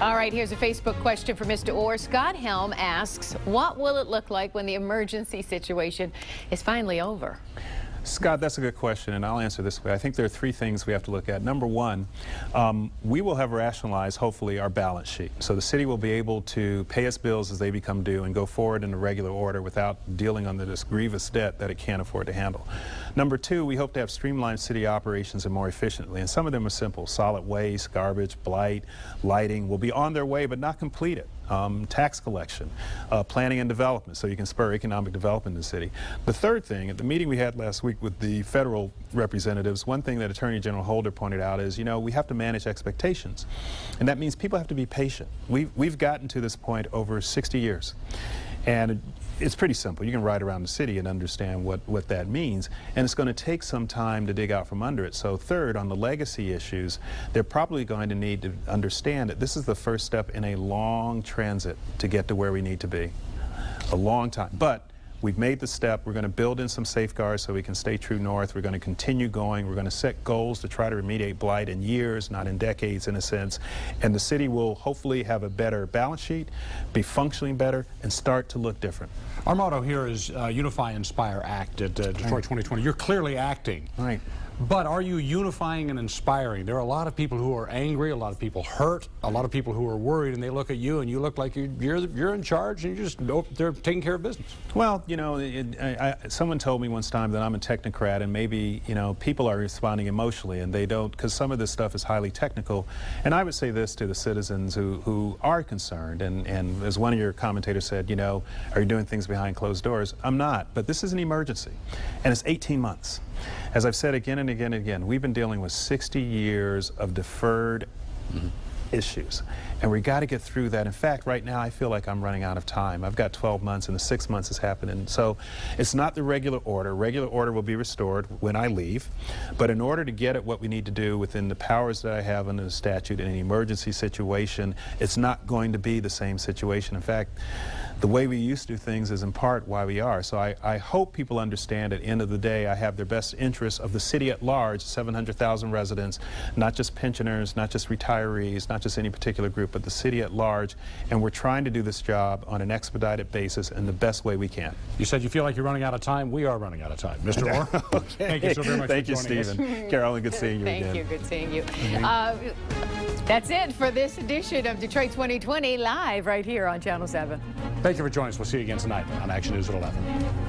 All right, here's a Facebook question for Mr. Orr. Scott Helm asks, what will it look like when the emergency situation is finally over? Scott, that's a good question, and I'll answer this way. I think there are three things we have to look at. Number one, we will have rationalized, hopefully, our balance sheet. So the city will be able to pay its bills as they become due and go forward in a regular order without dealing under this grievous debt that it can't afford to handle. Number two, we hope to have streamlined city operations and more efficiently, and some of them are simple. Solid waste, garbage, blight, lighting will be on their way but not completed. Tax collection, planning and development, so you can spur economic development in the city. The third thing, at the meeting we had last week with the federal representatives, one thing that Attorney General Holder pointed out is, we have to manage expectations. And that means people have to be patient. We've gotten to this point over 60 years. And it's pretty simple. You can ride around the city and understand what that means, and it's going to take some time to dig out from under it. So third, on the legacy issues, they're probably going to need to understand that this is the first step in a long transit to get to where we need to be. A long time. But we've made the step. We're going to build in some safeguards so we can stay true north. We're going to continue going. We're going to set goals to try to remediate blight in years, not in decades in a sense. And the city will hopefully have a better balance sheet, be functioning better, and start to look different. Our motto here is Unify, Inspire, Act at Detroit 2020. You're clearly acting. Right. But are you unifying and inspiring? There are a lot of people who are angry, a lot of people hurt, a lot of people who are worried, and they look at you and you look like you're in charge and you just know they're taking care of business. Well, someone told me once time that I'm a technocrat, and maybe, people are responding emotionally and they don't, because some of this stuff is highly technical. And I would say this to the citizens who are concerned, and as one of your commentators said, are you doing things behind closed doors? I'm not, but this is an emergency, and it's 18 months. As I've said again and again and again, we've been dealing with 60 years of deferred issues, and we got to get through that. In fact, right now I feel like I'm running out of time. I've got 12 months and the 6 months is happening. So it's not the regular order. Regular order will be restored when I leave, but in order to get at what we need to do within the powers that I have under the statute in an emergency situation, it's not going to be the same situation. In fact, the way we used to do things is in part why we are. So I hope people understand at the end of the day I have their best interests of the city at large, 700,000 residents, not just pensioners, not just retirees, not just any particular group, but the city at large. And we're trying to do this job on an expedited basis in the best way we can. You said you feel like you're running out of time. We are running out of time. Mr. Orr, okay. Thank you so very much Thank for you, joining Stephen. Carolyn, good seeing you again. Thank you. Good seeing you. That's it for this edition of Detroit 2020 live right here on Channel 7. Thank you for joining us. We'll see you again tonight on Action News at 11.